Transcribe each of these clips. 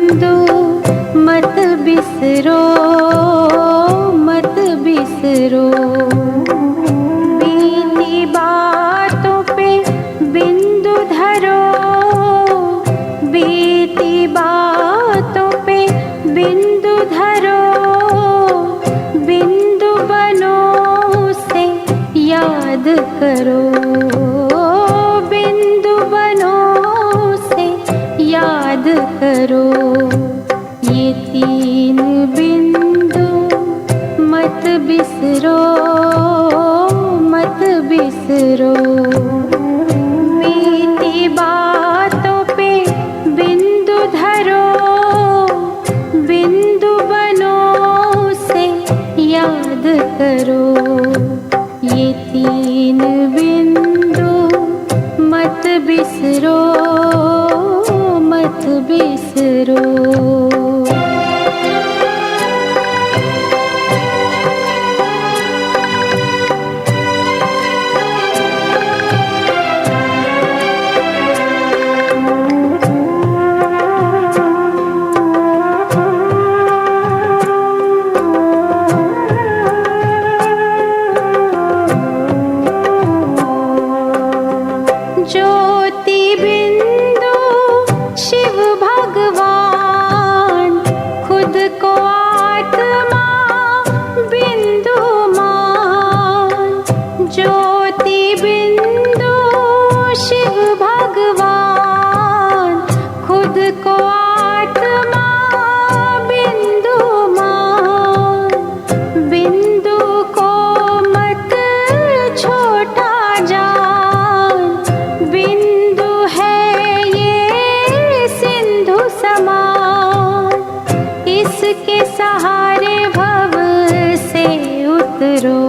बिंदु मत बिसरो, मत बिसरो। बीती बातों पे बिंदु धरो, बीती बातों पे बिंदु धरो। बिंदु बनो उसे याद करो, बिंदु बनो उसे याद करो। ये तीन बिंदु मत बिसरो, मत बिसरो। बीती बातों पे बिंदु धरो, बिंदु बनो उसे याद करो। ये तीन बिंदु मत बिसरो, मत बिसरो। ज्योति बिंदु शिव भगवान, खुद को आत्मा बिंदु मान। ज्योति बिंदु शिव भगवान, खुद को आत्मा बिंदु मान। बिंदु को मत छोटा जान, बिंदु है ये सिंधु समान। इसके सहारे भव से उतरो,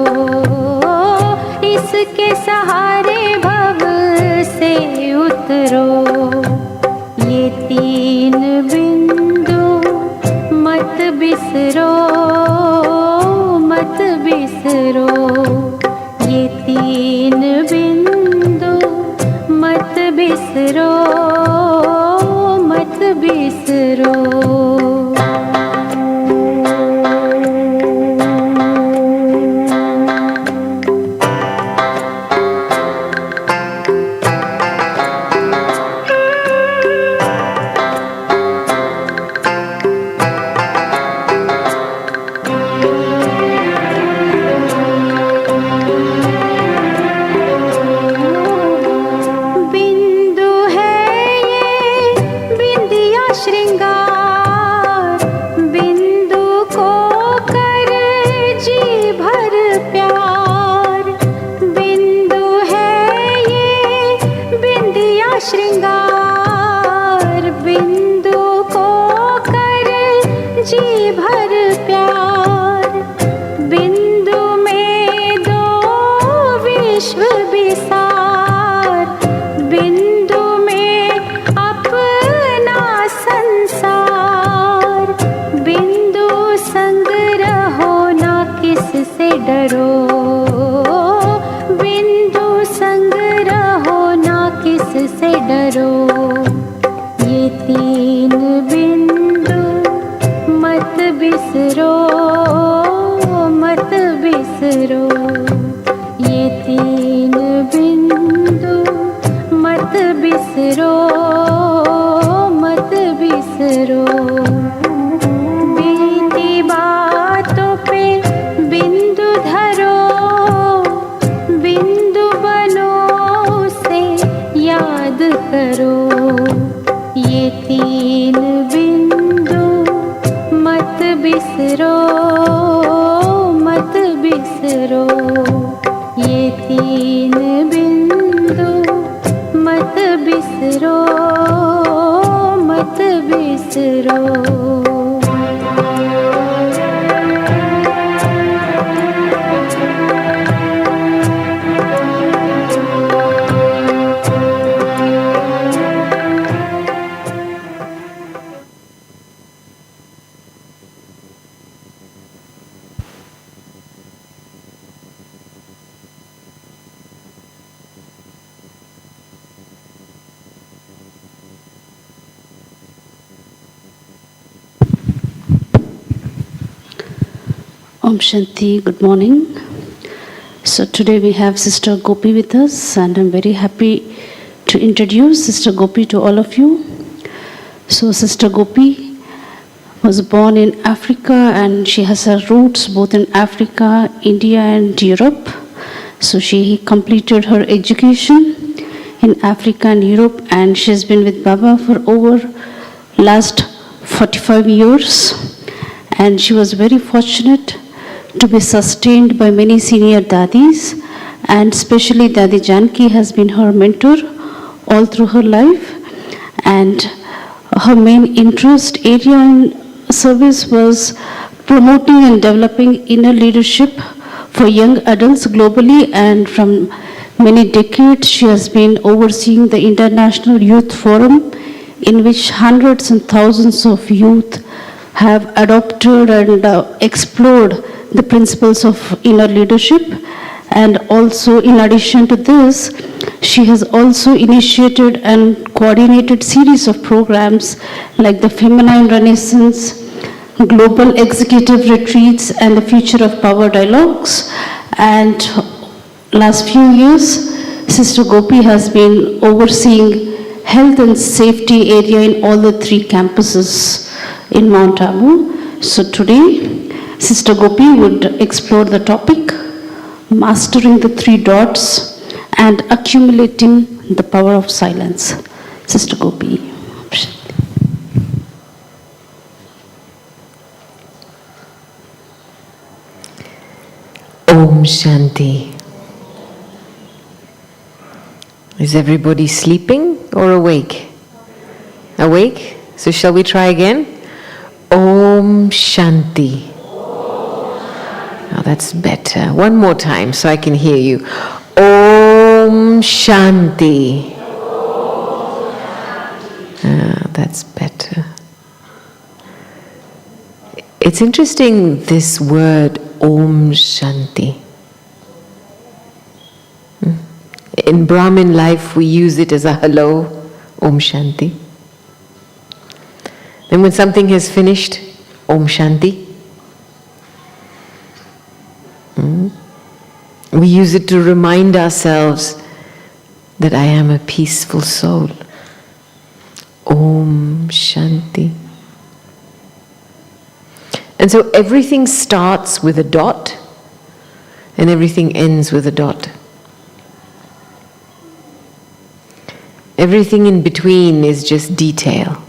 इसके सहारे भव से उतरो। ये तीन बिंदु मत बिसरो, मत बिसरो। ये तीन बिंदु मत बिसरो, मत बिसरो। बिंदु है ये बिंदिया श्रृंगार, बिंदु को कर जी भर प्यार। बिंदु है ये बिंदिया श्रृंगार, बिंदु को कर जी भर प्यार। बिंदु में दो विश्व विसार, बिंदु में अपना संसार। बिंदु संग रहो ना किससे डरो, बिंदु संग रहो ना किससे डरो। ये तीन बिंदु मत बिसरो, मत बिसरो। ये तीन बिंदु मत बिसरो, मत बिसरो। बीती बातों पे बिंदु धरो, बिंदु बनो उसे याद करो। ये तीन बिंदु मत बिसरो, मत बिसरो। ये तीन बिंदु मत बिसरो, मत बिसरो। Om Shanti, good morning. So today we have Sister Gopi with us, and I'm very happy to introduce Sister Gopi to all of you. So Sister Gopi was born in Africa, and she has her roots both in Africa, India and Europe. So she completed her education in Africa and Europe, and she's been with Baba for over last 45 years. And she was very fortunate to be sustained by many senior dadis, and especially Dadi Janki has been her mentor all through her life. And her main interest area in service was promoting and developing inner leadership for young adults globally, and from many decades she has been overseeing the International Youth Forum, in which hundreds and thousands of youth have adopted and explored the principles of inner leadership. And also, in addition to this, she has also initiated and coordinated series of programs like the Feminine Renaissance, Global Executive Retreats, and the Future of Power Dialogues. And last few years, Sister Gopi has been overseeing health and safety area in all the 3 campuses in Mount Abu. So today, Sister Gopi would explore the topic, mastering the 3 dots and accumulating the power of silence. Sister Gopi. Om Shanti. Is everybody sleeping or awake? Awake? So shall we try again? Om Shanti. Oh, that's better. One more time so I can hear you. Om Shanti. Ah, that's better. It's interesting, this word Om Shanti. In Brahmin life, we use it as a hello, Om Shanti. Then when something has finished, Om Shanti. We use it to remind ourselves that I am a peaceful soul. Om Shanti. And so everything starts with a dot, and everything ends with a dot. Everything in between is just detail.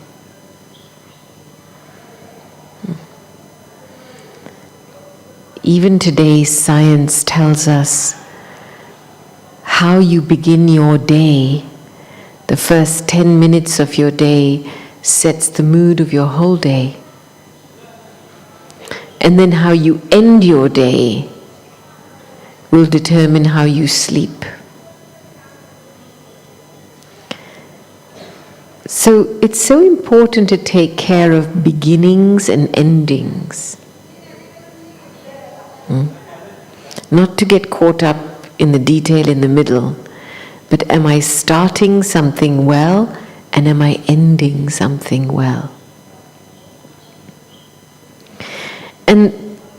Even today, science tells us how you begin your day. The first 10 minutes of your day sets the mood of your whole day. And then how you end your day will determine how you sleep. So it's so important to take care of beginnings and endings. Not to get caught up in the detail in the middle, but am I starting something well, and am I ending something well? And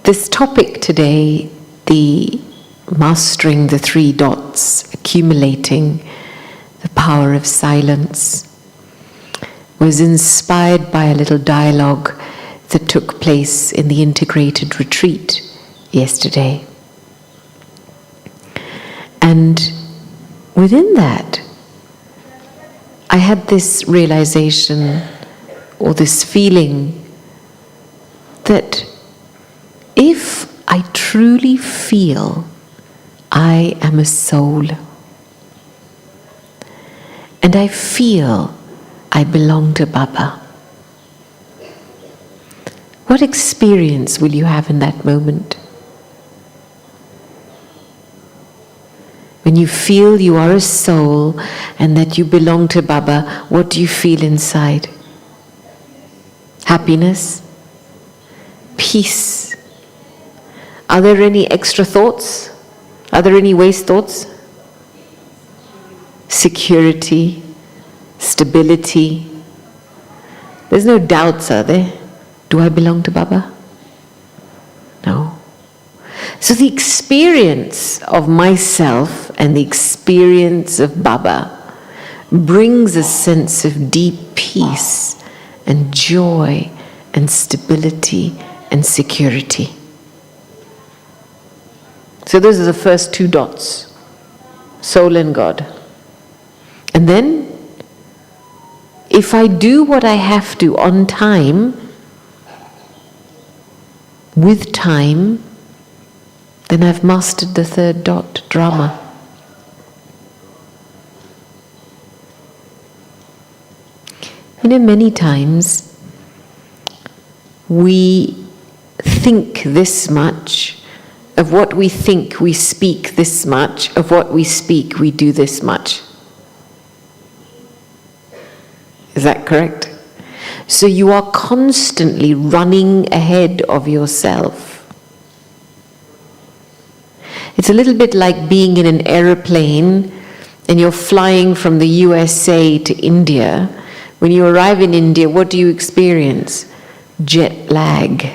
this topic today, the mastering the 3 dots, accumulating the power of silence, was inspired by a little dialogue that took place in the integrated retreat yesterday. And within that, I had this realization or this feeling that if I truly feel I am a soul, and I feel I belong to Baba, what experience will you have in that moment? When you feel you are a soul and that you belong to Baba, what do you feel inside? Happiness? Peace? Are there any extra thoughts? Are there any waste thoughts? Security? Stability? There's no doubts, are there? Do I belong to Baba? No. So the experience of myself and the experience of Baba brings a sense of deep peace and joy and stability and security. So those are the first two dots, soul and God. And then, if I do what I have to on time, with time, then I've mastered the third dot, drama. You know, many times we think this much, of what we think we speak this much, of what we speak we do this much. Is that correct? So you are constantly running ahead of yourself. It's a little bit like being in an aeroplane and you're flying from the USA to India. When you arrive in India, what do you experience? Jet lag.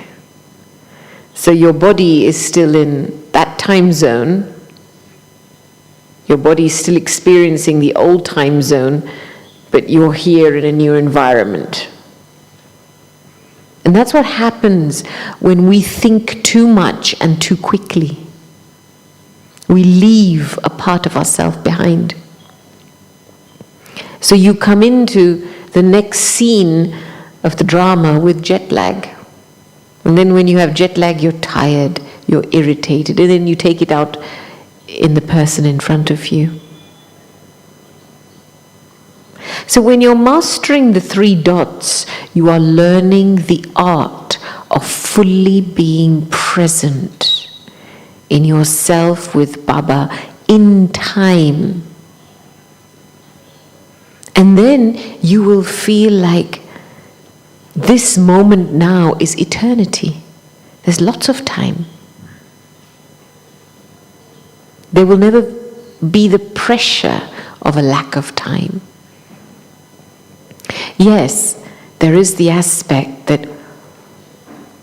So your body is still in that time zone. Your body is still experiencing the old time zone, but you're here in a new environment. And that's what happens when we think too much and too quickly. We leave a part of ourselves behind. So you come into the next scene of the drama with jet lag. And then when you have jet lag, you're tired, you're irritated, and then you take it out in the person in front of you. So when you're mastering the three dots, you are learning the art of fully being present in yourself with Baba in time. And then you will feel like this moment now is eternity. There's lots of time. There will never be the pressure of a lack of time. Yes, there is the aspect that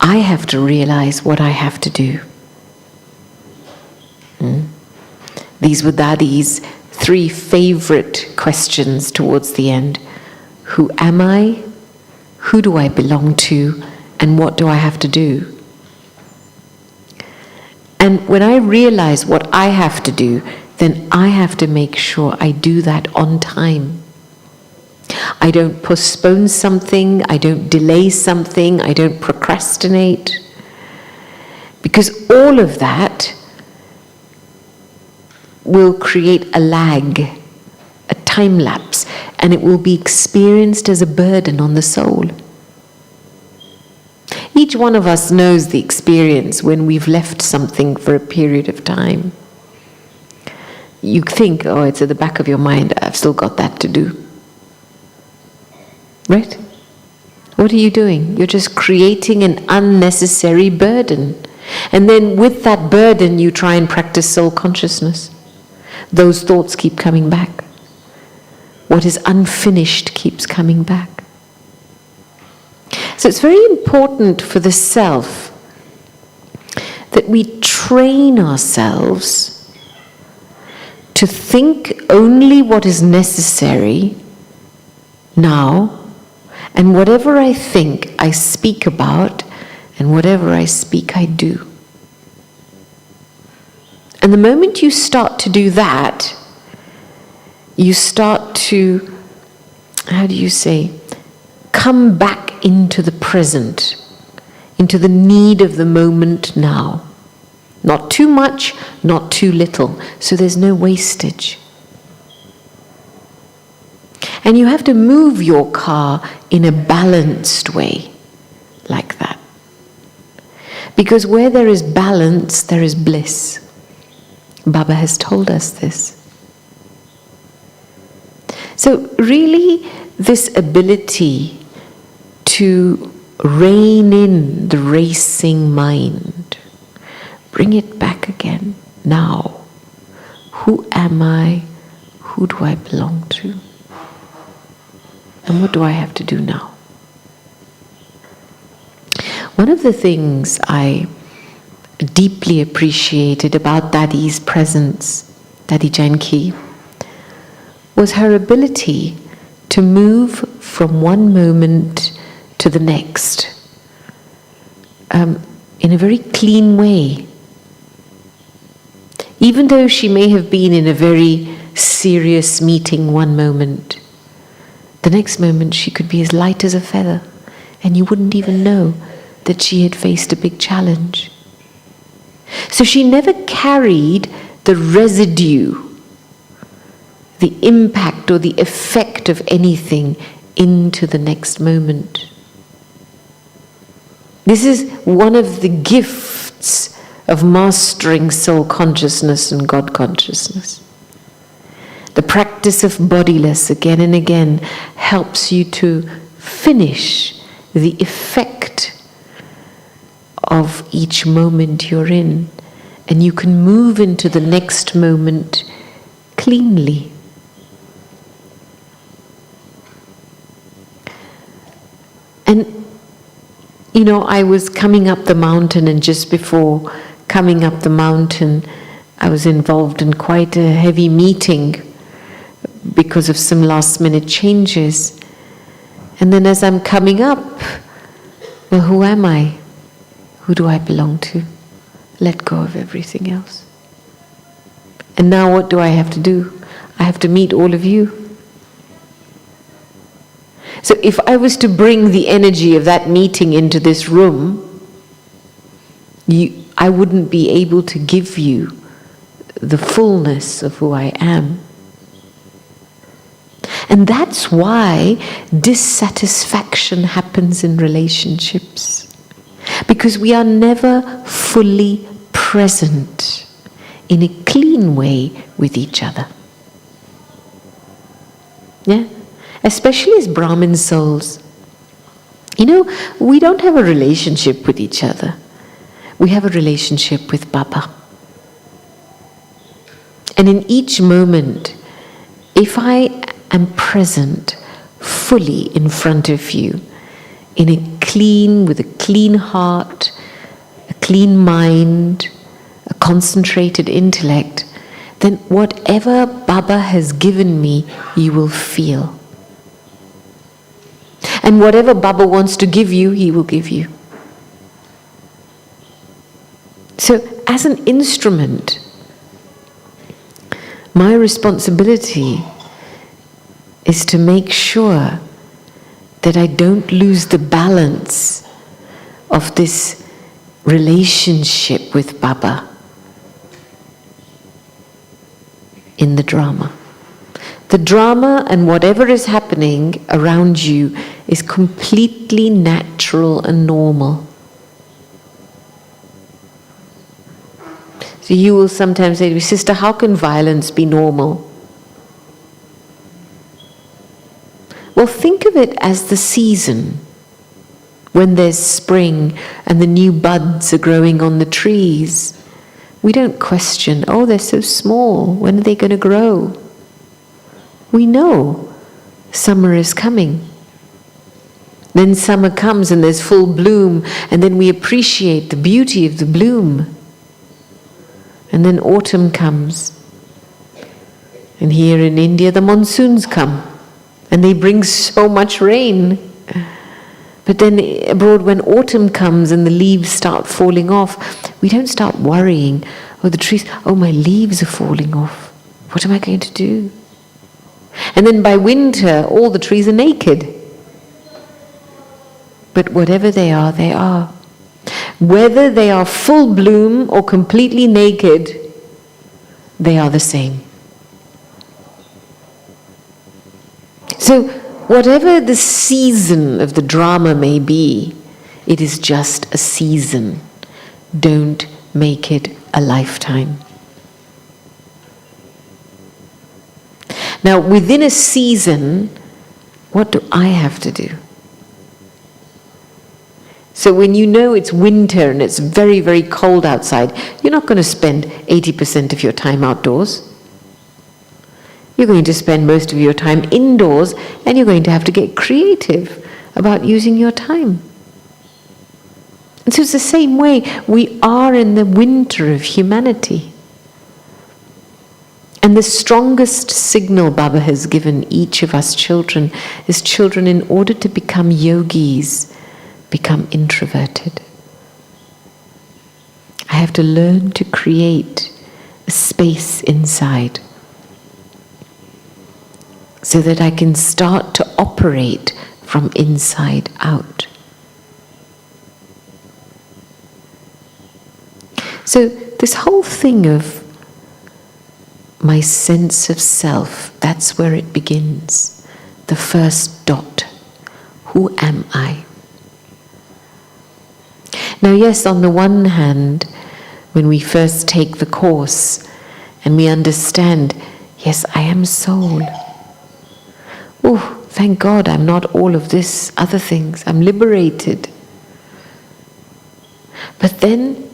I have to realize what I have to do. These were Dadi's 3 favorite questions towards the end. Who am I? Who do I belong to? And what do I have to do? And when I realize what I have to do, then I have to make sure I do that on time. I don't postpone something, I don't delay something, I don't procrastinate. Because all of that will create a lag, a time lapse, and it will be experienced as a burden on the soul. Each one of us knows the experience when we've left something for a period of time. You think, oh, it's at the back of your mind, I've still got that to do. Right? What are you doing? You're just creating an unnecessary burden. And then with that burden, you try and practice soul consciousness. Those thoughts keep coming back. What is unfinished keeps coming back. So it's very important for the self that we train ourselves to think only what is necessary now, and whatever I think, I speak about, and whatever I speak, I do. And the moment you start to do that, you start to, come back into the present, into the need of the moment now. Not too much, not too little, so there's no wastage. And you have to move your car in a balanced way, like that. Because where there is balance, there is bliss. Baba has told us this. So really, this ability to rein in the racing mind, bring it back again, now. Who am I? Who do I belong to? And what do I have to do now? One of the things I deeply appreciated about Dadi's presence, Dadi Janki, was her ability to move from one moment to the next in a very clean way. Even though she may have been in a very serious meeting one moment, the next moment she could be as light as a feather, and you wouldn't even know that she had faced a big challenge. So she never carried the residue, the impact or the effect of anything into the next moment. This is one of the gifts of mastering soul consciousness and God consciousness. The practice of bodiless again and again helps you to finish the effect of each moment you're in, and you can move into the next moment cleanly. And you know, I was coming up the mountain, and just before coming up the mountain, I was involved in quite a heavy meeting because of some last-minute changes. And then as I'm coming up, well, who am I? Who do I belong to? Let go of everything else. And now what do I have to do? I have to meet all of you. So if I was to bring the energy of that meeting into this room, I wouldn't be able to give you the fullness of who I am. And that's why dissatisfaction happens in relationships. Because we are never fully present in a clean way with each other. Yeah? Especially as Brahmin souls. You know, we don't have a relationship with each other. We have a relationship with Baba. And in each moment, if I am present fully in front of you, with a clean heart, a clean mind, a concentrated intellect, then whatever Baba has given me, you will feel. And whatever Baba wants to give you, he will give you. So as an instrument, my responsibility is to make sure that I don't lose the balance of this relationship with Baba in the drama. The drama and whatever is happening around you is completely natural and normal. So you will sometimes say to me, "Sister, how can violence be normal?" Well, think of it as the season when there's spring and the new buds are growing on the trees. We don't question, "Oh, they're so small, when are they going to grow?" We know summer is coming. Then summer comes and there's full bloom, and then we appreciate the beauty of the bloom. And then autumn comes. And here in India, the monsoons come, and they bring so much rain. But then abroad, when autumn comes and the leaves start falling off, we don't start worrying, "Oh, the trees, oh, my leaves are falling off. What am I going to do?" And then by winter, all the trees are naked. But whatever they are, they are. Whether they are full bloom or completely naked, they are the same. So whatever the season of the drama may be, it is just a season. Don't make it a lifetime. Now, within a season, what do I have to do? So when you know it's winter and it's very, very cold outside, you're not going to spend 80% of your time outdoors. You're going to spend most of your time indoors, and you're going to have to get creative about using your time. And so it's the same way we are in the winter of humanity. And the strongest signal Baba has given each of us children is children, in order to become yogis, become introverted. I have to learn to create a space inside so that I can start to operate from inside out. So this whole thing of my sense of self, that's where it begins. The first dot. Who am I? Now yes, on the one hand, when we first take the course and we understand, yes, I am soul. Oh, thank God I'm not all of this other things. I'm liberated. But then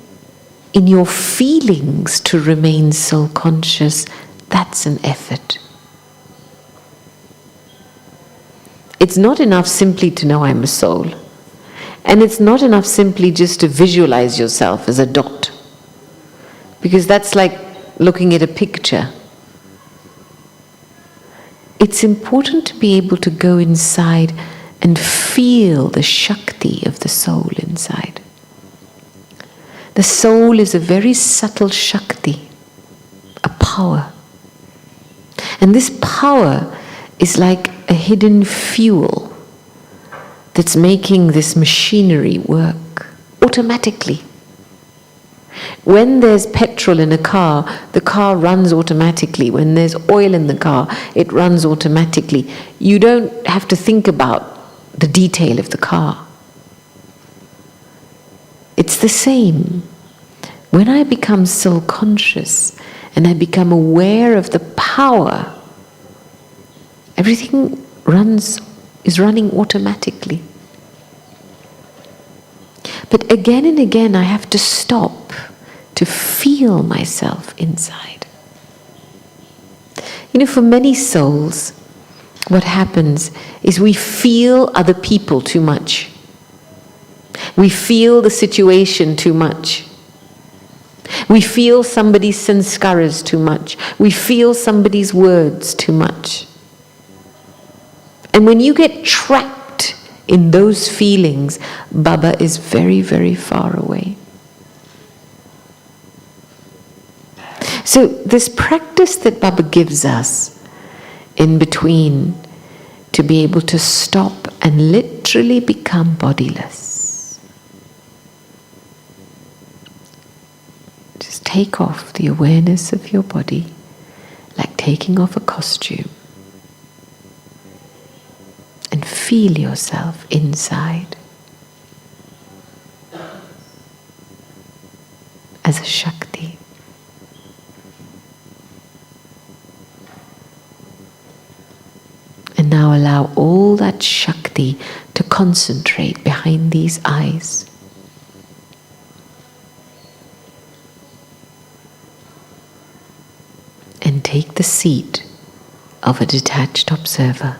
in your feelings to remain soul conscious, that's an effort. It's not enough simply to know I'm a soul. And it's not enough simply just to visualize yourself as a dot. Because that's like looking at a picture. It's important to be able to go inside and feel the Shakti of the soul inside. The soul is a very subtle Shakti, a power. And this power is like a hidden fuel that's making this machinery work automatically. When there's petrol in a car, the car runs automatically. When there's oil in the car, it runs automatically. You don't have to think about the detail of the car. It's the same. When I become soul conscious and I become aware of the power, everything is running automatically. But again and again I have to stop to feel myself inside. You know, for many souls, what happens is we feel other people too much. We feel the situation too much. We feel somebody's sanskaras too much. We feel somebody's words too much. And when you get trapped in those feelings, Baba is very, very far away. So this practice that Baba gives us in between, to be able to stop and literally become bodiless. Just take off the awareness of your body, like taking off a costume, and feel yourself inside as a Shakti. And now allow all that Shakti to concentrate behind these eyes. And take the seat of a detached observer.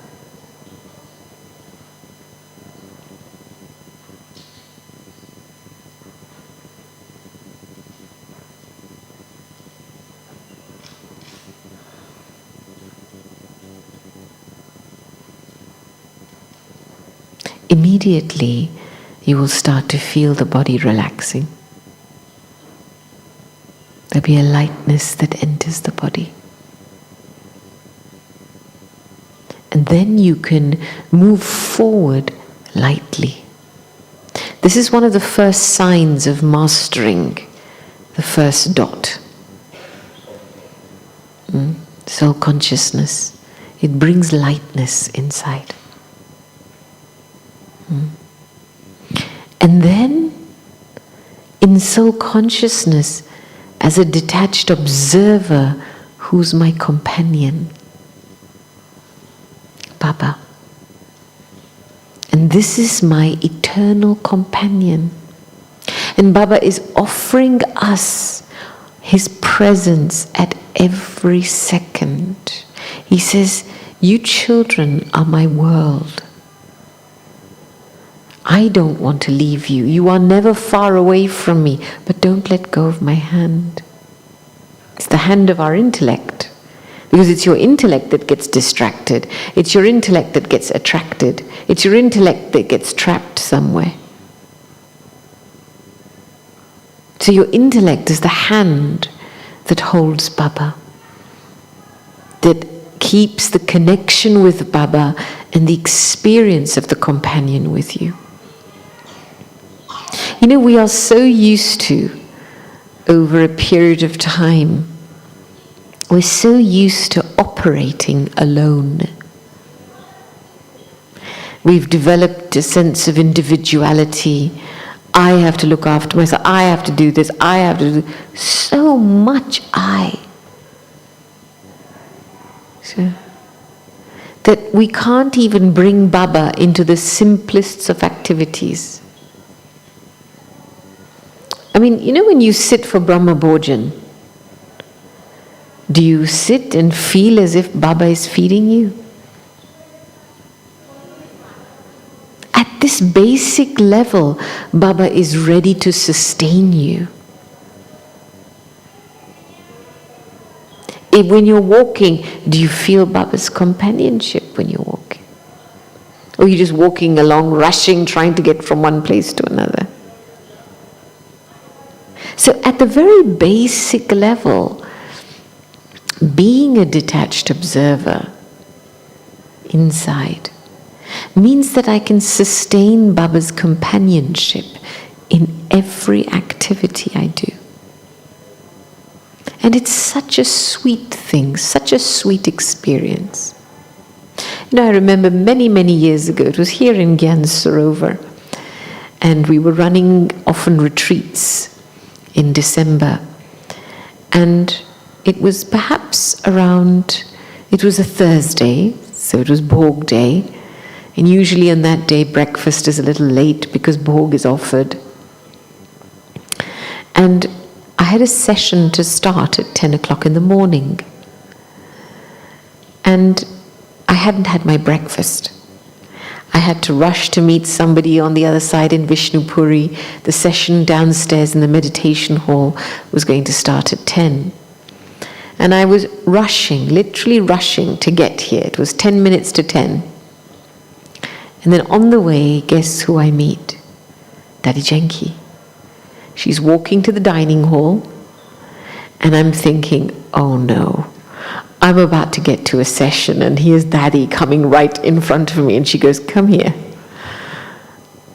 Immediately, you will start to feel the body relaxing. There'll be a lightness that enters the body. And then you can move forward lightly. This is one of the first signs of mastering the first dot. Soul consciousness. It brings lightness inside. And then, in soul consciousness, as a detached observer, who's my companion? Baba. And this is my eternal companion. And Baba is offering us his presence at every second. He says, you children are my world. I don't want to leave you. You are never far away from me, but don't let go of my hand. It's the hand of our intellect, because it's your intellect that gets distracted. It's your intellect that gets attracted. It's your intellect that gets trapped somewhere. So your intellect is the hand that holds Baba, that keeps the connection with Baba and the experience of the companion with you. You know, we are so used to, over a period of time, we're so used to operating alone. We've developed a sense of individuality. I have to look after myself. I have to do this. I have to do so much I. So, that we can't even bring Baba into the simplest of activities. I mean, you know when you sit for Brahma Bhojan, do you sit and feel as if Baba is feeding you? At this basic level, Baba is ready to sustain you. When you're walking, do you feel Baba's companionship when you're walking? Or you're just walking along, rushing, trying to get from one place to another? So at the very basic level, being a detached observer inside means that I can sustain Baba's companionship in every activity I do. And it's such a sweet thing, such a sweet experience. You know, I remember many, many years ago, it was here in Gyan Sarovar, and we were running often retreats in December. And it was perhaps around, it was a Thursday, so it was Bhog Day. And usually on that day, breakfast is a little late because Bhog is offered. And I had a session to start at 10 o'clock in the morning. And I hadn't had my breakfast. I had to rush to meet somebody on the other side in Vishnupuri. The session downstairs in the meditation hall was going to start at 10. And I was rushing, literally rushing to get here. It was 10 minutes to 10. And then on the way, guess who I meet? Daddy Janki. She's walking to the dining hall, and I'm thinking, oh no, I'm about to get to a session, and here's Daddy coming right in front of me, and she goes, come here.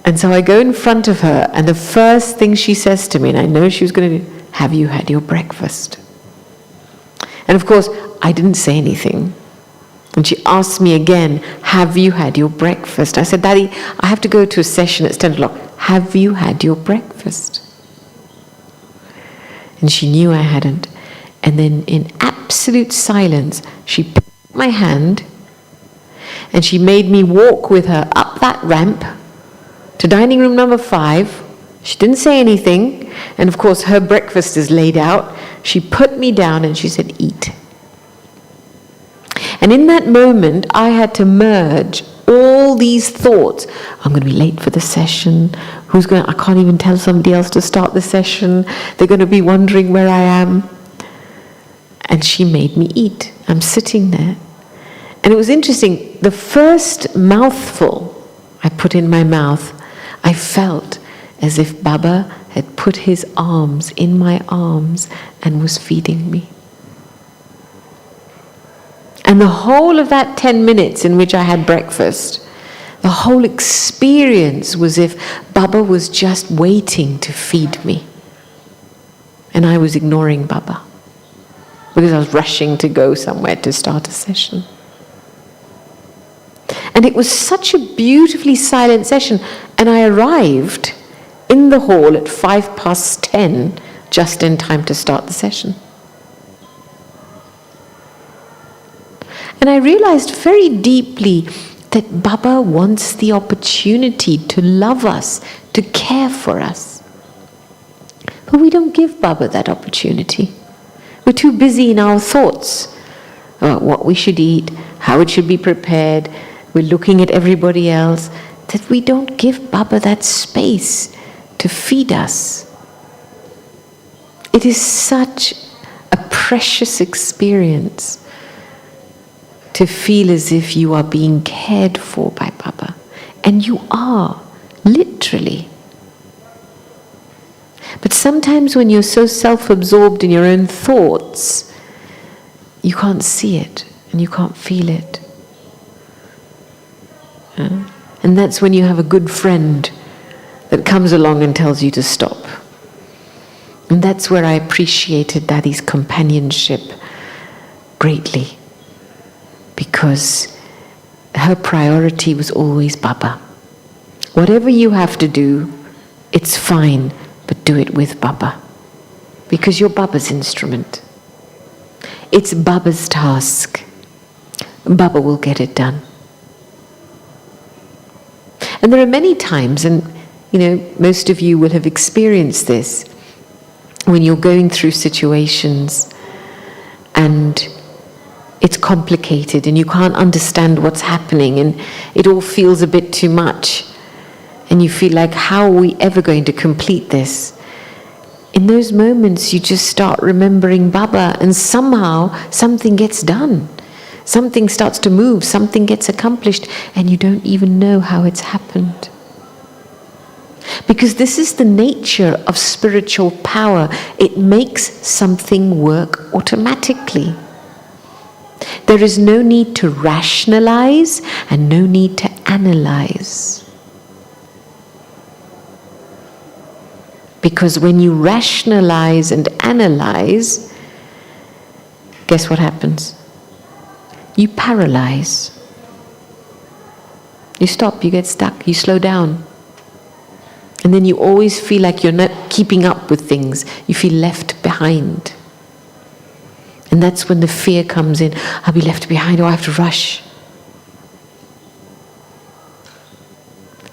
And so I go in front of her, and the first thing she says to me, and I know she was going to do, have you had your breakfast? And of course, I didn't say anything. And she asked me again, have you had your breakfast? I said, Daddy, I have to go to a session at 10 o'clock. Have you had your breakfast? And she knew I hadn't. And then in absolute silence, she picked up my hand and she made me walk with her up that ramp to dining room number 5. She didn't say anything. And of course, her breakfast is laid out. She put me down and she said, eat. And in that moment, I had to merge all these thoughts. I'm going to be late for the session. I can't even tell somebody else to start the session. They're going to be wondering where I am. And she made me eat. I'm sitting there. And it was interesting. The first mouthful I put in my mouth, I felt as if Baba had put his arms in my arms and was feeding me. And the whole of that 10 minutes in which I had breakfast, the whole experience was if Baba was just waiting to feed me. And I was ignoring Baba because I was rushing to go somewhere to start a session. And it was such a beautifully silent session. And I arrived in the hall at 10:05, just in time to start the session. And I realized very deeply that Baba wants the opportunity to love us, to care for us. But we don't give Baba that opportunity. We're too busy in our thoughts about what we should eat, how it should be prepared. We're looking at everybody else. that we don't give Baba that space to feed us. It is such a precious experience to feel as if you are being cared for by Baba. And you are, literally. But sometimes when you're so self-absorbed in your own thoughts, you can't see it and you can't feel it. And that's when you have a good friend that comes along and tells you to stop. And that's where I appreciated Daddy's companionship greatly, because her priority was always Baba. Whatever you have to do, it's fine, but do it with Baba, because you're Baba's instrument. It's Baba's task. Baba will get it done. And there are many times, and most of you will have experienced this, when you're going through situations and it's complicated and you can't understand what's happening and it all feels a bit too much and you feel like, how are we ever going to complete this? In those moments you just start remembering Baba, and somehow something gets done. Something starts to move, something gets accomplished, and you don't even know how it's happened. Because this is the nature of spiritual power. It makes something work automatically. There is no need to rationalize and no need to analyze. Because when you rationalize and analyze, guess what happens? You paralyze. You stop, you get stuck, you slow down. And then you always feel like you're not keeping up with things. You feel left behind. And that's when the fear comes in. I'll be left behind, or I have to rush.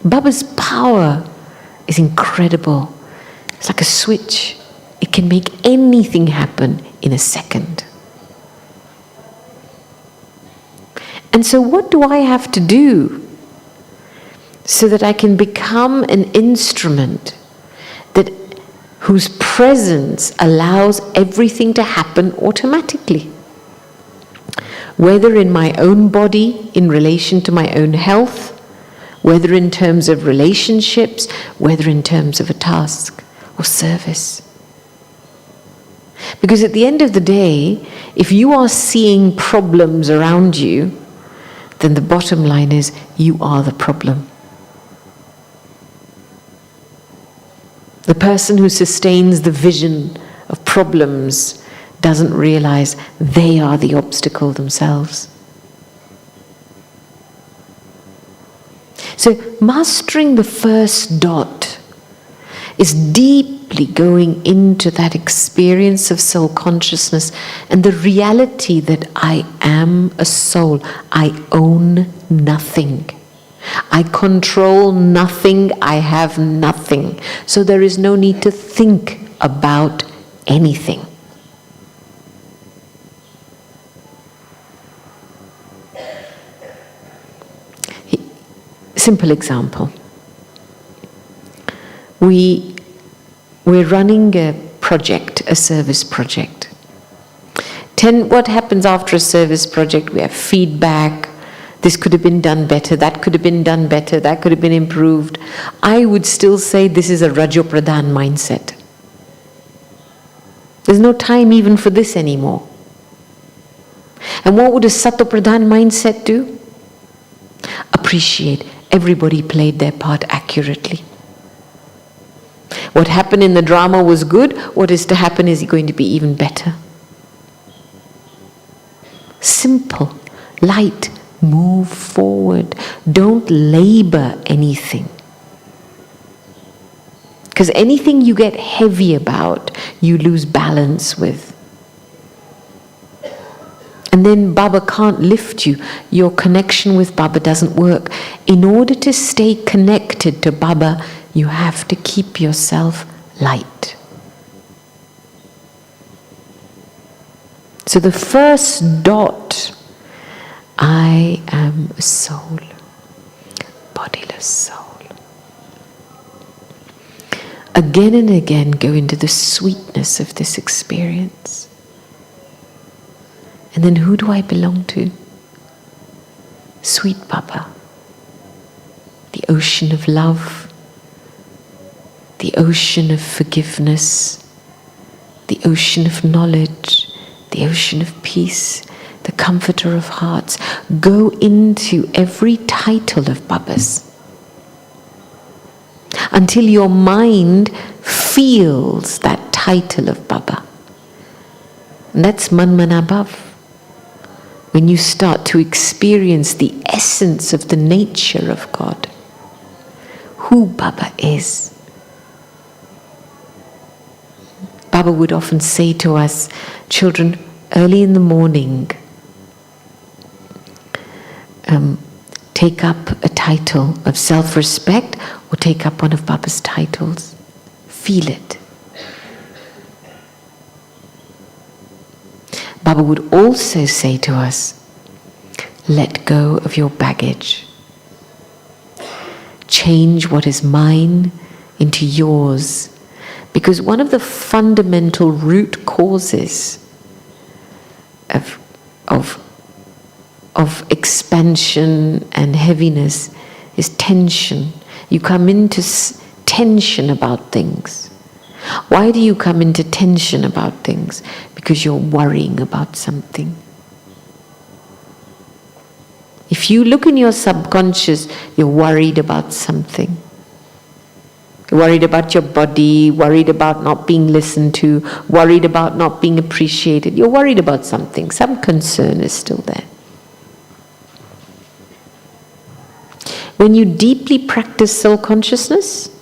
Baba's power is incredible. It's like a switch. It can make anything happen in a second. And so what do I have to do so that I can become an instrument whose presence allows everything to happen automatically? Whether in my own body, in relation to my own health, whether in terms of relationships, whether in terms of a task or service. Because at the end of the day, if you are seeing problems around you, then the bottom line is you are the problem. The person who sustains the vision of problems doesn't realize they are the obstacle themselves. So mastering the first dot is deeply going into that experience of soul consciousness and the reality that I am a soul. I own nothing. I control nothing. I have nothing. So there is no need to think about anything. Simple example. We're running a project, a service project. What happens after a service project? We have feedback. This could have been done better. That could have been done better. That could have been improved. I would still say this is a Rajo Pradhan mindset. There's no time even for this anymore. And what would a Sattva Pradhan mindset do? Appreciate everybody played their part accurately. What happened in the drama was good. What is to happen is going to be even better. Simple, light, move forward. Don't labor anything. Because anything you get heavy about, you lose balance with. And then Baba can't lift you. Your connection with Baba doesn't work. In order to stay connected to Baba, you have to keep yourself light. So the first dot, I am a soul. bodiless soul. Again and again go into the sweetness of this experience. And then who do I belong to? Sweet Baba, the ocean of love, the ocean of forgiveness, the ocean of knowledge, the ocean of peace, the comforter of hearts. Go into every title of Baba's until your mind feels that title of Baba. And that's Manmana Bhav. When you start to experience the essence of the nature of God, who Baba is. Baba would often say to us, children, early in the morning, take up a title of self-respect or take up one of Baba's titles. Feel it. Baba would also say to us, let go of your baggage. Change what is mine into yours. Because one of the fundamental root causes of expansion and heaviness is tension. You come into tension about things. Why do you come into tension about things? Because you're worrying about something. If you look in your subconscious, you're worried about something. You're worried about your body, worried about not being listened to, worried about not being appreciated. You're worried about something. Some concern is still there. When you deeply practice soul consciousness,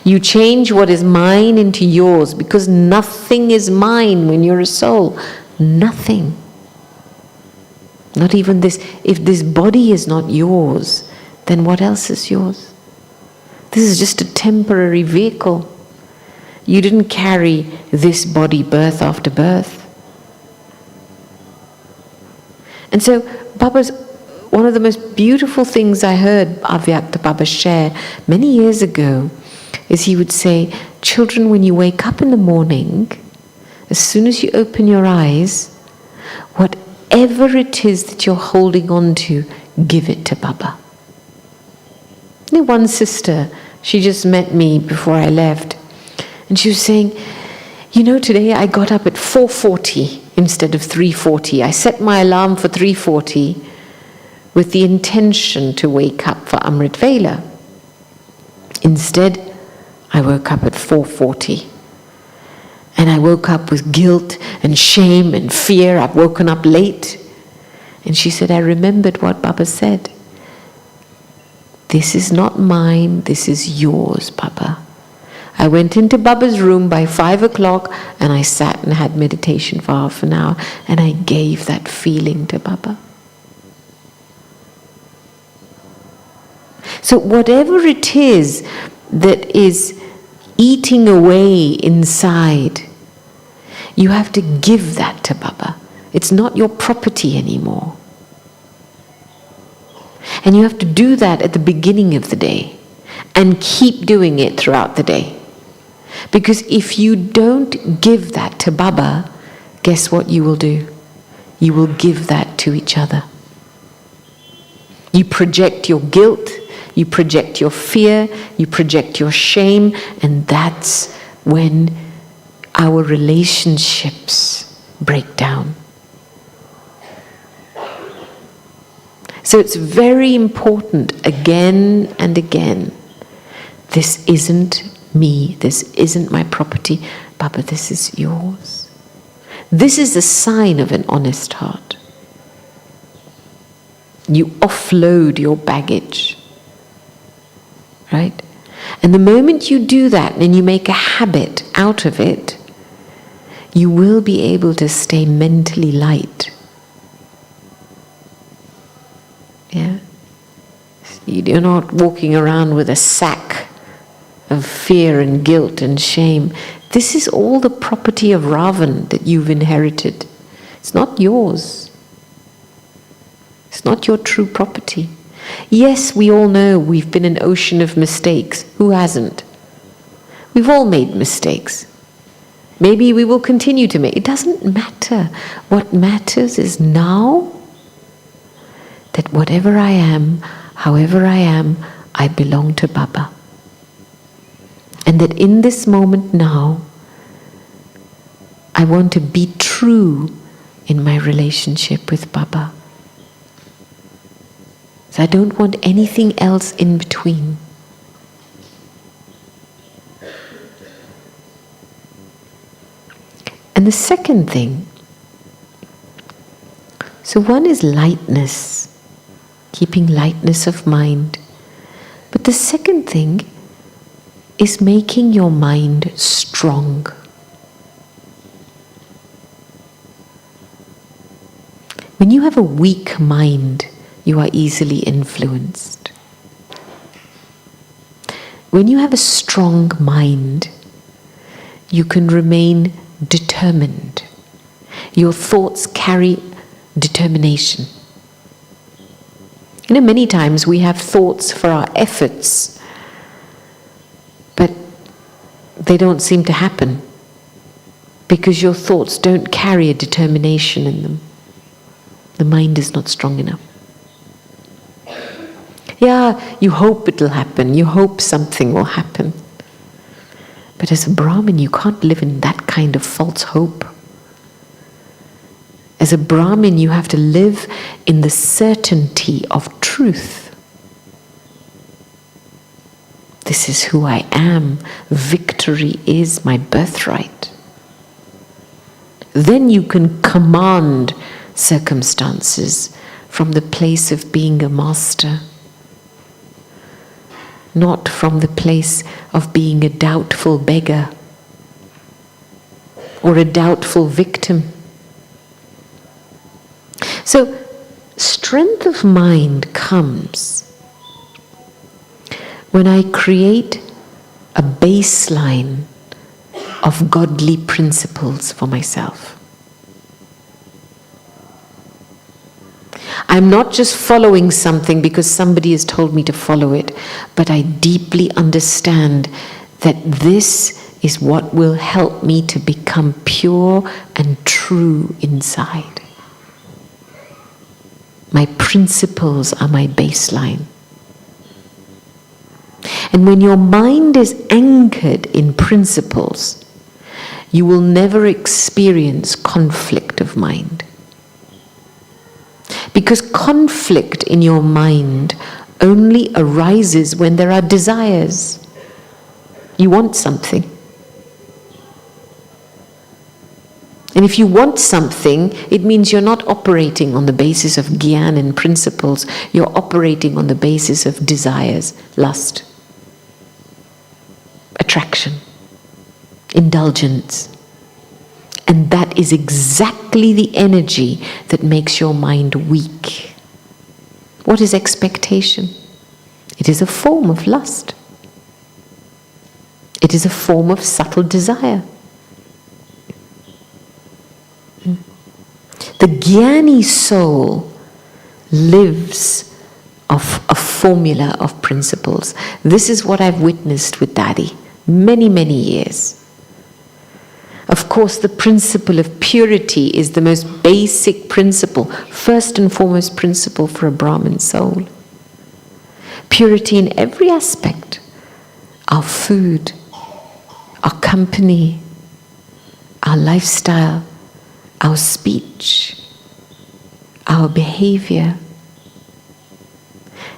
you change what is mine into yours, because nothing is mine when you're a soul. Nothing. Not even this. If this body is not yours, then what else is yours? This is just a temporary vehicle. You didn't carry this body birth after birth. And so Baba's, one of the most beautiful things I heard Avyakta Baba share many years ago is he would say, children, when you wake up in the morning, as soon as you open your eyes, whatever it is that you're holding on to, give it to Baba. One sister, she just met me before I left, and she was saying, today I got up at 4:40 instead of 3:40. I set my alarm for 3:40 with the intention to wake up for Amrit Vela. Instead, I woke up at 4:40. And I woke up with guilt and shame and fear. I've woken up late. And she said, I remembered what Baba said. This is not mine, this is yours, Baba. I went into Baba's room by 5 o'clock and I sat and had meditation for half an hour and I gave that feeling to Baba. So whatever it is that is eating away inside, you have to give that to Baba. It's not your property anymore. And you have to do that at the beginning of the day and keep doing it throughout the day. Because if you don't give that to Baba, guess what you will do? You will give that to each other. You project your guilt, you project your fear, you project your shame, and that's when our relationships break down. So it's very important, again and again, this isn't me, this isn't my property, Baba, this is yours. This is a sign of an honest heart. You offload your baggage, right? And the moment you do that and you make a habit out of it, you will be able to stay mentally light. Yeah? You're not walking around with a sack of fear and guilt and shame. This is all the property of Ravan that you've inherited. It's not yours. It's not your true property. Yes, we all know we've been an ocean of mistakes. Who hasn't? We've all made mistakes. Maybe we will continue to make. It doesn't matter. What matters is now that whatever I am, however I am, I belong to Baba. And that in this moment now, I want to be true in my relationship with Baba. So I don't want anything else in between. And the second thing, so one is lightness, keeping lightness of mind. But the second thing is making your mind strong. When you have a weak mind, you are easily influenced. When you have a strong mind, you can remain determined. Your thoughts carry determination. You know, many times we have thoughts for our efforts, but they don't seem to happen because your thoughts don't carry a determination in them. The mind is not strong enough. Yeah, you hope it'll happen. You hope something will happen. But as a Brahmin, you can't live in that kind of false hope. As a Brahmin, you have to live in the certainty of truth. This is who I am. Victory is my birthright. Then you can command circumstances from the place of being a master, not from the place of being a doubtful beggar or a doubtful victim. So, strength of mind comes when I create a baseline of godly principles for myself. I'm not just following something because somebody has told me to follow it, but I deeply understand that this is what will help me to become pure and true inside. My principles are my baseline. And when your mind is anchored in principles, you will never experience conflict of mind. Because conflict in your mind only arises when there are desires. You want something. And if you want something, it means you're not operating on the basis of gyan and principles. You're operating on the basis of desires, lust, attraction, indulgence. And that is exactly the energy that makes your mind weak. What is expectation? It is a form of lust. It is a form of subtle desire. The jnani soul lives off a formula of principles. This is what I've witnessed with Daddy many, many years. Of course, the principle of purity is the most basic principle, first and foremost principle for a Brahmin soul. Purity in every aspect. Our food, our company, our lifestyle, our speech, our behavior.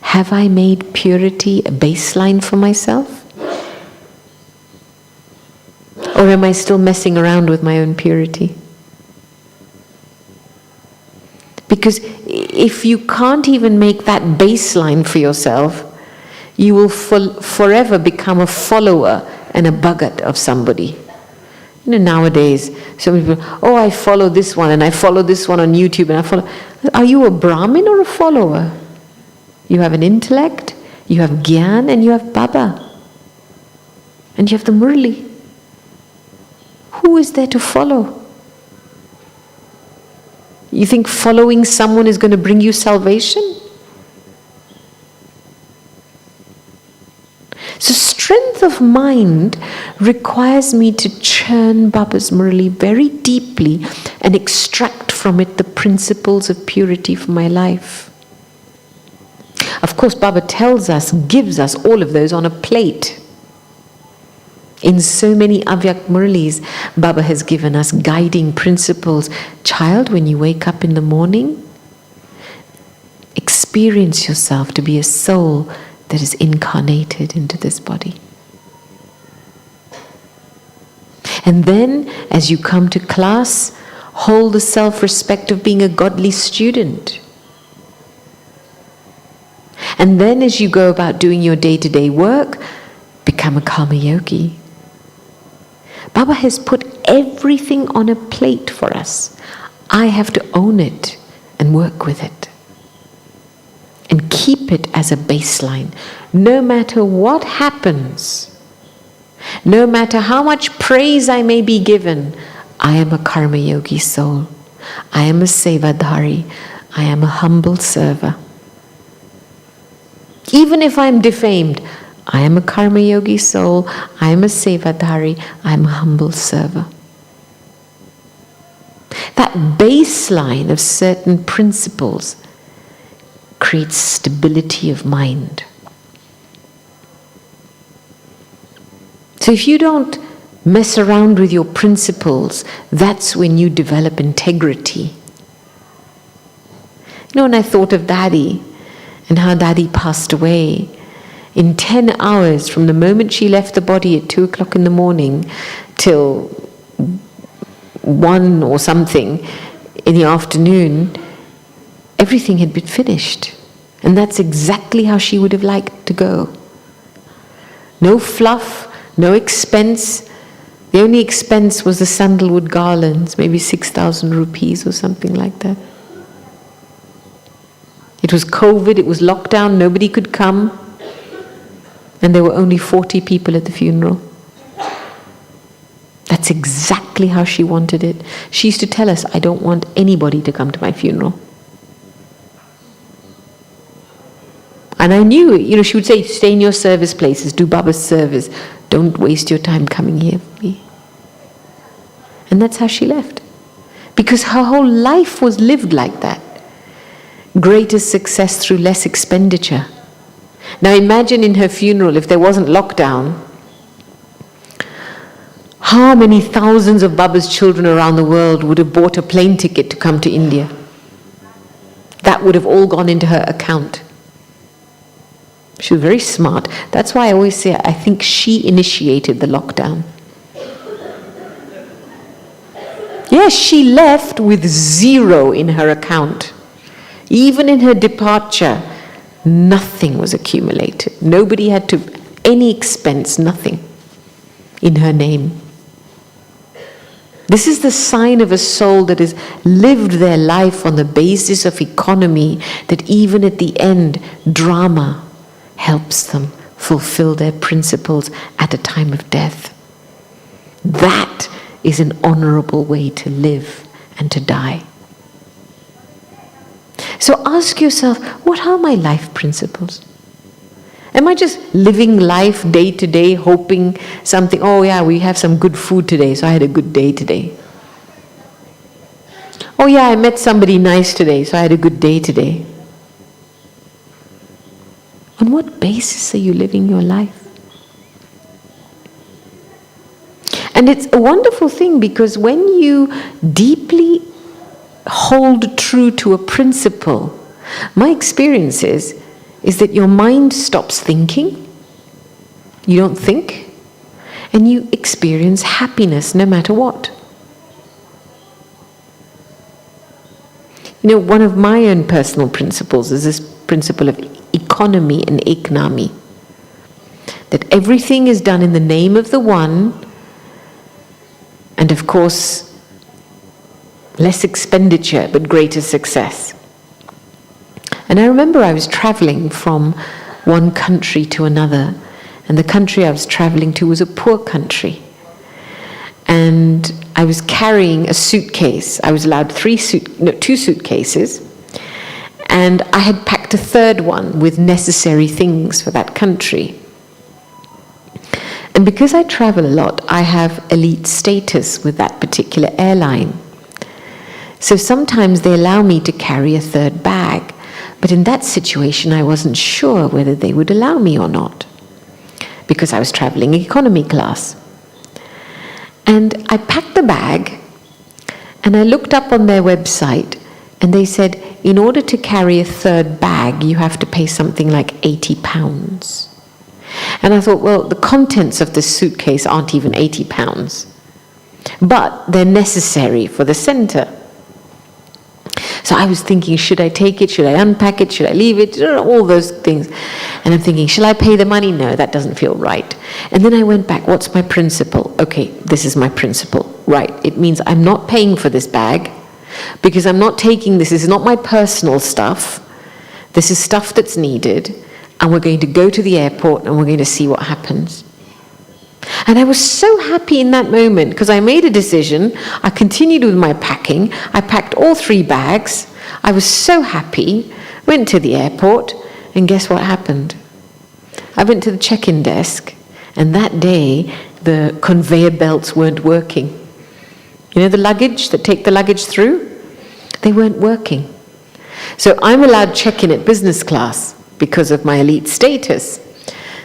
Have I made purity a baseline for myself? Or am I still messing around with my own purity? Because if you can't even make that baseline for yourself, you will forever become a follower and a bhagat of somebody. You know, nowadays, so many people, oh, I follow this one and I follow this one on YouTube and I follow. Are you a Brahmin or a follower? You have an intellect, you have Gyan, and you have Baba. And you have the Murli. Who is there to follow? You think following someone is going to bring you salvation? growth of mind requires me to churn Baba's Murali very deeply and extract from it the principles of purity for my life. Of course, Baba tells us, gives us all of those on a plate. In so many Avyak Muralis, Baba has given us guiding principles. Child, when you wake up in the morning, experience yourself to be a soul that is incarnated into this body. And then, as you come to class, hold the self-respect of being a godly student. And then as you go about doing your day-to-day work, become a karma yogi. Baba has put everything on a plate for us. I have to own it and work with it. And keep it as a baseline. No matter what happens, no matter how much praise I may be given, I am a karma yogi soul. I am a sevadhari. I am a humble server. Even if I'm defamed, I am a karma yogi soul. I am a sevadhari. I am a humble server. That baseline of certain principles creates stability of mind. So if you don't mess around with your principles, that's when you develop integrity. You know, when I thought of Daddy and how Daddy passed away, in 10 hours from the moment she left the body at 2 o'clock in the morning till 1 or something in the afternoon, everything had been finished. And that's exactly how she would have liked to go. No fluff, no expense. The only expense was the sandalwood garlands, maybe 6,000 rupees or something like that. It was COVID, it was lockdown, nobody could come. And there were only 40 people at the funeral. That's exactly how she wanted it. She used to tell us, I don't want anybody to come to my funeral. And I knew, she would say, stay in your service places, do Baba's service. Don't waste your time coming here for me. And that's how she left. Because her whole life was lived like that. Greater success through less expenditure. Now imagine in her funeral, if there wasn't lockdown, how many thousands of Baba's children around the world would have bought a plane ticket to come to India? That would have all gone into her account. She was very smart. That's why I always say I think she initiated the lockdown. Yes, she left with 0 in her account. Even in her departure, nothing was accumulated. Nobody had to, any expense, nothing in her name. This is the sign of a soul that has lived their life on the basis of economy, that even at the end, drama helps them fulfill their principles at a time of death. That is an honorable way to live and to die. So ask yourself, what are my life principles? Am I just living life day to day, hoping something, oh yeah, we have some good food today, so I had a good day today. Oh yeah, I met somebody nice today, so I had a good day today. On what basis are you living your life? And it's a wonderful thing, because when you deeply hold true to a principle, my experience is that your mind stops thinking, you don't think, and you experience happiness no matter what. One of my own personal principles is this principle of economy and eknami. That everything is done in the name of the one, and of course, less expenditure but greater success. And I remember I was traveling from one country to another, and the country I was traveling to was a poor country. And I was carrying a suitcase. I was allowed 2 suitcases, and I had packed a third one with necessary things for that country. And because I travel a lot, I have elite status with that particular airline. So sometimes they allow me to carry a third bag. But in that situation, I wasn't sure whether they would allow me or not, because I was traveling economy class. And I packed the bag, and I looked up on their website, and they said, in order to carry a third bag, you have to pay something like £80. And I thought, well, the contents of this suitcase aren't even £80, but they're necessary for the center. So I was thinking, should I take it? Should I unpack it? Should I leave it? All those things. And I'm thinking, shall I pay the money? No, that doesn't feel right. And then I went back, what's my principle? Okay, this is my principle. Right, it means I'm not paying for this bag, because I'm not taking this. This is not my personal stuff. This is stuff that's needed. And we're going to go to the airport and we're going to see what happens. And I was so happy in that moment because I made a decision. I continued with my packing. I packed all 3 bags. I was so happy. Went to the airport, and guess what happened? I went to the check-in desk, and that day the conveyor belts weren't working. You know the luggage that take the luggage through? They weren't working. So I'm allowed check-in at business class because of my elite status.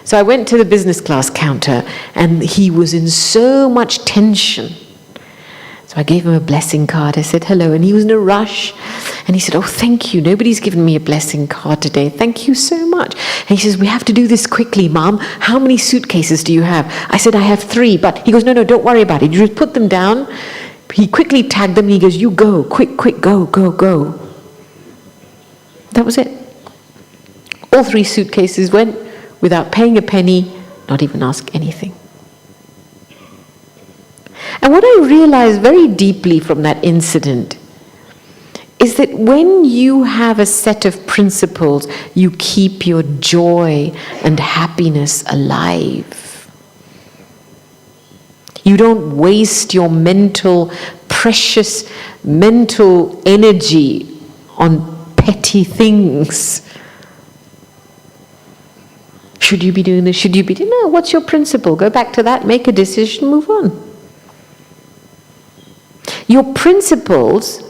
So I went to the business class counter, and he was in so much tension. So I gave him a blessing card. I said, hello, and he was in a rush. And he said, oh, thank you. Nobody's given me a blessing card today. Thank you so much. And he says, we have to do this quickly, Mom. How many suitcases do you have? I said, I have 3. But he goes, no, don't worry about it. You just put them down. He quickly tagged them, and he goes, you go, quick, go. That was it. All 3 suitcases went without paying a penny, not even ask anything. And what I realized very deeply from that incident is that when you have a set of principles, you keep your joy and happiness alive. You don't waste your precious mental energy on petty things. Should you be doing this? Should you be doing no? What's your principle? Go back to that, make a decision, move on. Your principles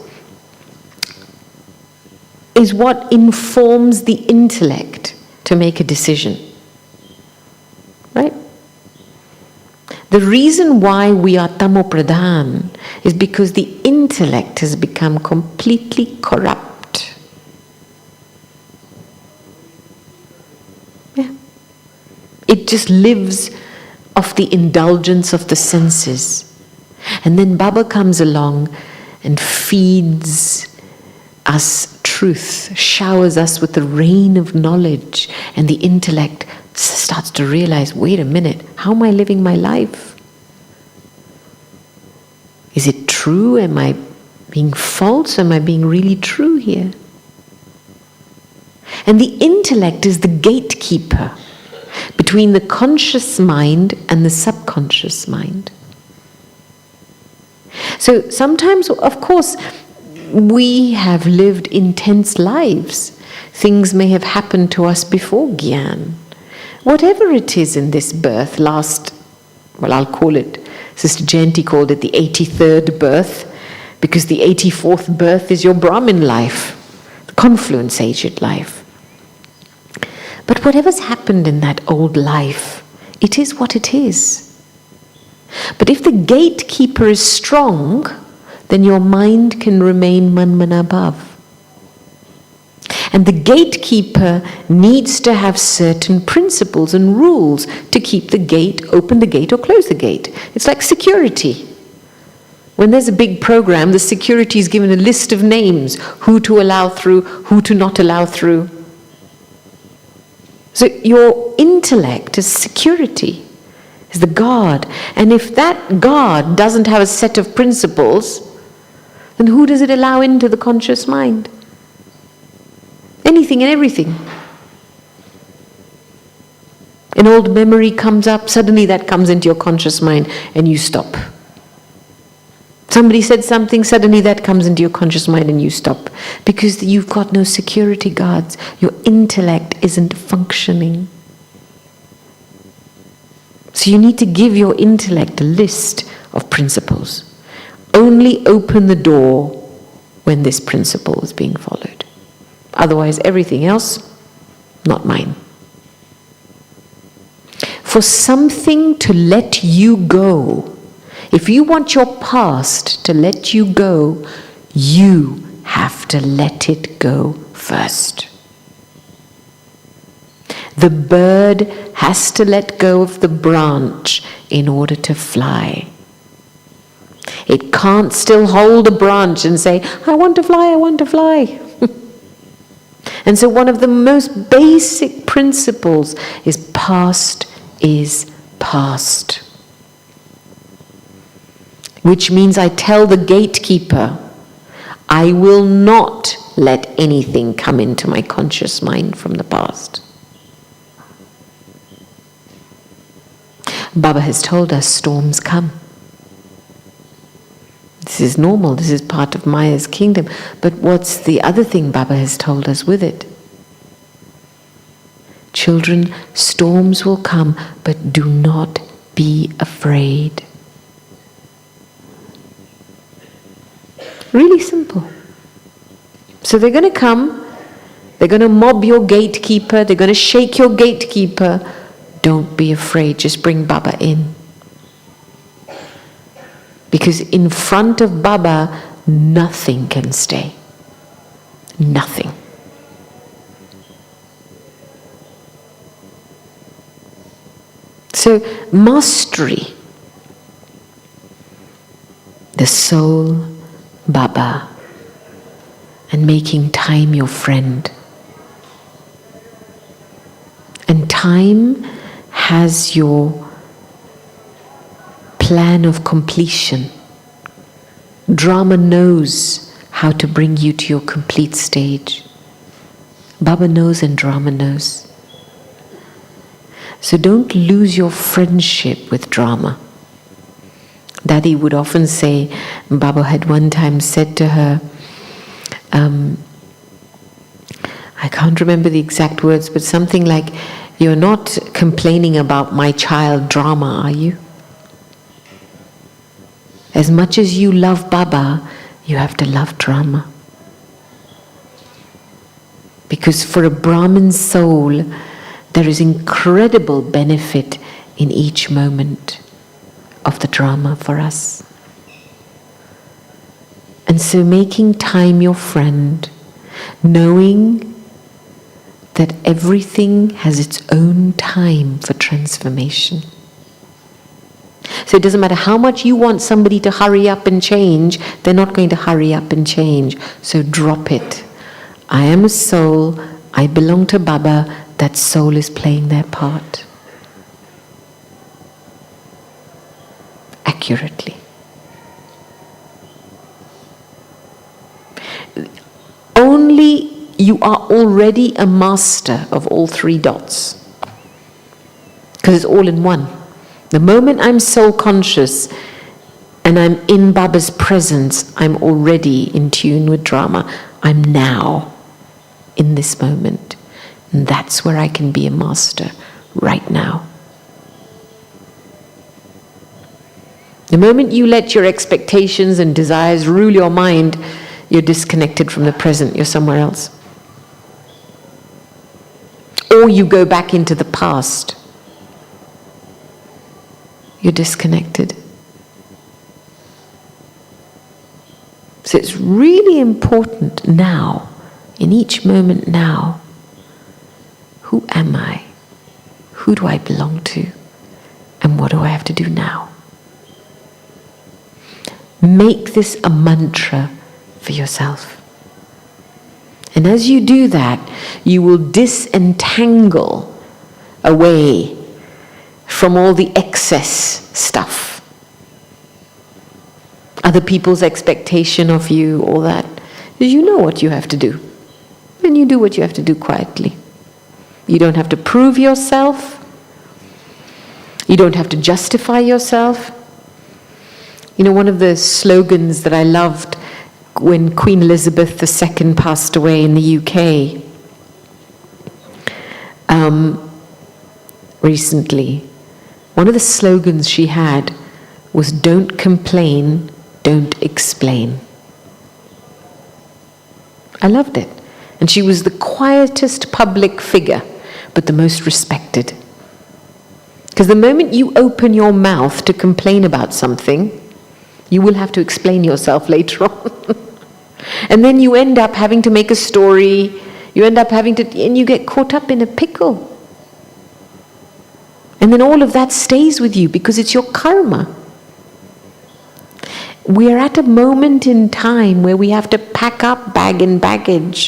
is what informs the intellect to make a decision. Right? The reason why we are tamopradhan is because the intellect has become completely corrupt. It just lives off the indulgence of the senses. And then Baba comes along and feeds us truth, showers us with the rain of knowledge, and the intellect starts to realize, wait a minute, how am I living my life? Is it true? Am I being false? Am I being really true here? And the intellect is the gatekeeper between the conscious mind and the subconscious mind. So sometimes, of course, we have lived intense lives. Things may have happened to us before Gyan. Whatever it is in this birth, I'll call it, Sister Shanti called it the 83rd birth, because the 84th birth is your Brahmin life, the confluence aged life. But whatever's happened in that old life, it is what it is. But if the gatekeeper is strong, then your mind can remain manmana bhav. And the gatekeeper needs to have certain principles and rules to keep the gate, open the gate or close the gate. It's like security. When there's a big program, the security is given a list of names, who to allow through, who to not allow through. So your intellect is security, is the guard. And if that guard doesn't have a set of principles, then who does it allow into the conscious mind? Anything and everything. An old memory comes up, suddenly that comes into your conscious mind and you stop. Somebody said something, suddenly that comes into your conscious mind and you stop. Because you've got no security guards. Your intellect isn't functioning. So you need to give your intellect a list of principles. Only open the door when this principle is being followed. Otherwise, everything else, not mine. For something to let you go, if you want your past to let you go, you have to let it go first. The bird has to let go of the branch in order to fly. It can't still hold a branch and say, I want to fly, I want to fly. And so one of the most basic principles is past is past. Which means I tell the gatekeeper, I will not let anything come into my conscious mind from the past. Baba has told us storms come. This is normal, this is part of Maya's kingdom. But what's the other thing Baba has told us with it? Children, storms will come, but do not be afraid. Really simple. So they're going to come, they're going to mob your gatekeeper, they're going to shake your gatekeeper. Don't be afraid, just bring Baba in. Because in front of Baba, nothing can stay. Nothing. So, mastery. The soul, Baba, and making time your friend. And time has your plan of completion. Drama knows how to bring you to your complete stage. Baba knows and drama knows. So don't lose your friendship with drama. Daddy would often say, Baba had one time said to her, I can't remember the exact words, but something like, you're not complaining about my child drama, are you? As much as you love Baba, you have to love drama. Because for a Brahmin soul, there is incredible benefit in each moment of the drama for us. And so making time your friend, knowing that everything has its own time for transformation. So it doesn't matter how much you want somebody to hurry up and change, they're not going to hurry up and change. So drop it. I am a soul, I belong to Baba, that soul is playing their part. Accurately. Only you are already a master of all three dots. Because it's all in one. The moment I'm soul conscious and I'm in Baba's presence, I'm already in tune with drama. I'm now in this moment. And that's where I can be a master, right now. The moment you let your expectations and desires rule your mind, you're disconnected from the present, you're somewhere else. Or you go back into the past. You're disconnected. So it's really important now, in each moment now, who am I? Who do I belong to? And what do I have to do now? Make this a mantra for yourself. And as you do that, you will disentangle away from all the excess stuff. Other people's expectation of you, all that. Because you know what you have to do. And you do what you have to do quietly. You don't have to prove yourself. You don't have to justify yourself. You know, one of the slogans that I loved when Queen Elizabeth II passed away in the UK recently one of the slogans she had was, "Don't complain, don't explain." I loved it. And she was the quietest public figure, but the most respected. Because the moment you open your mouth to complain about something, you will have to explain yourself later on. And then you end up having to make a story, and you get caught up in a pickle. And then all of that stays with you because it's your karma. We are at a moment in time where we have to pack up bag and baggage,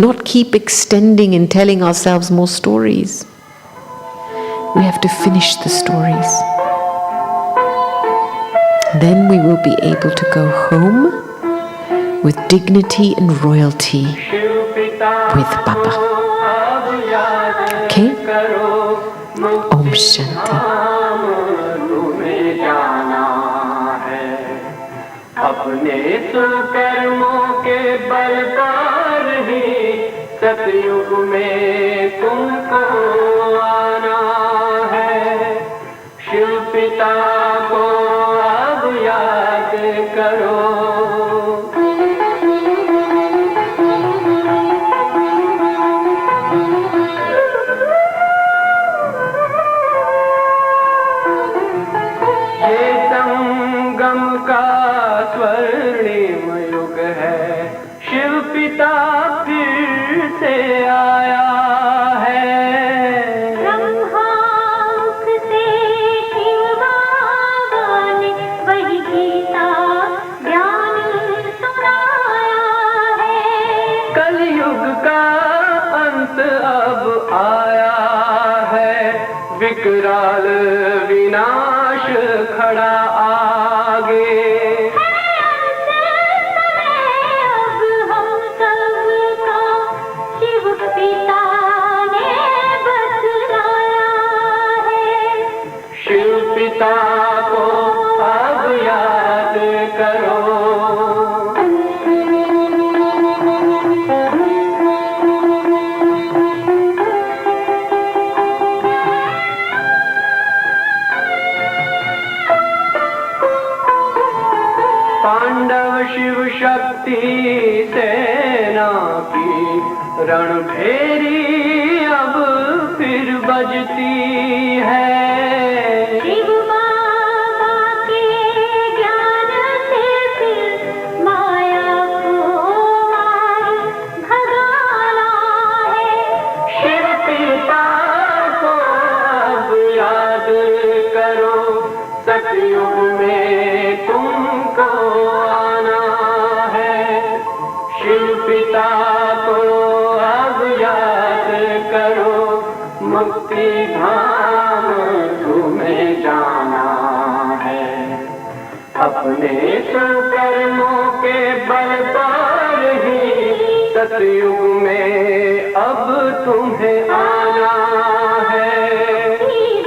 not keep extending and telling ourselves more stories. We have to finish the stories. Then we will be able to go home with dignity and royalty with Baba. Okay? Om Shanti. अपने सुकर्मों के बल पर ही सतयुग में तुमको आना है। शिव पिता को अब याद करो। ये संगम का स्वर्णिम युग है, शिव पिता फिर से आया है। ब्रह्मामुख से शिव बाबा ने वही गीता ज्ञान सुनाया है। कलयुग का अंत अब आया है, विकराल विनाश खड़ा आगे। अब हम सबका शिव पिता ने बतलाया है। शिव पिता को अब याद करो। पांडव शिव शक्ति सेना की रणभेरी अब फिर बजती है। शिव बाबा के ज्ञान से फिर माया को मार भगाना है। शिव पिता को अब याद करो, सतयुग में तुमको आना है। शिव पिता को अब याद करो, मुक्ति धाम तुम्हें जाना है। अपने सुकर्मों के बल पर ही सतयुग में अब तुम्हें आना है।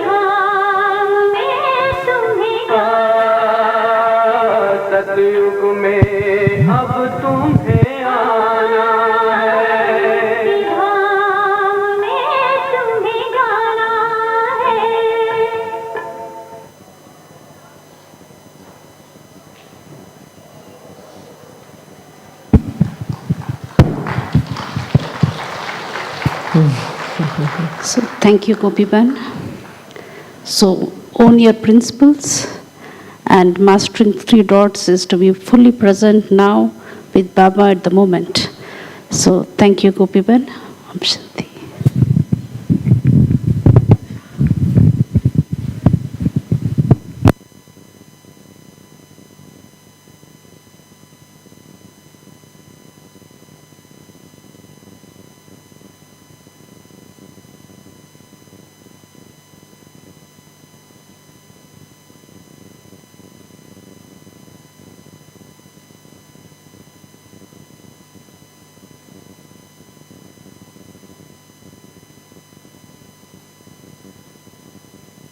धाम में तुम्हें सतयुग में अब तुम्हें आना है। धाम में तुम्हें गाना है। So thank you, Gopi-ban. So own your principles, and mastering 3 dots is to be fully present now with Baba at the moment. So thank you, Gopi-ban. Om Shanti.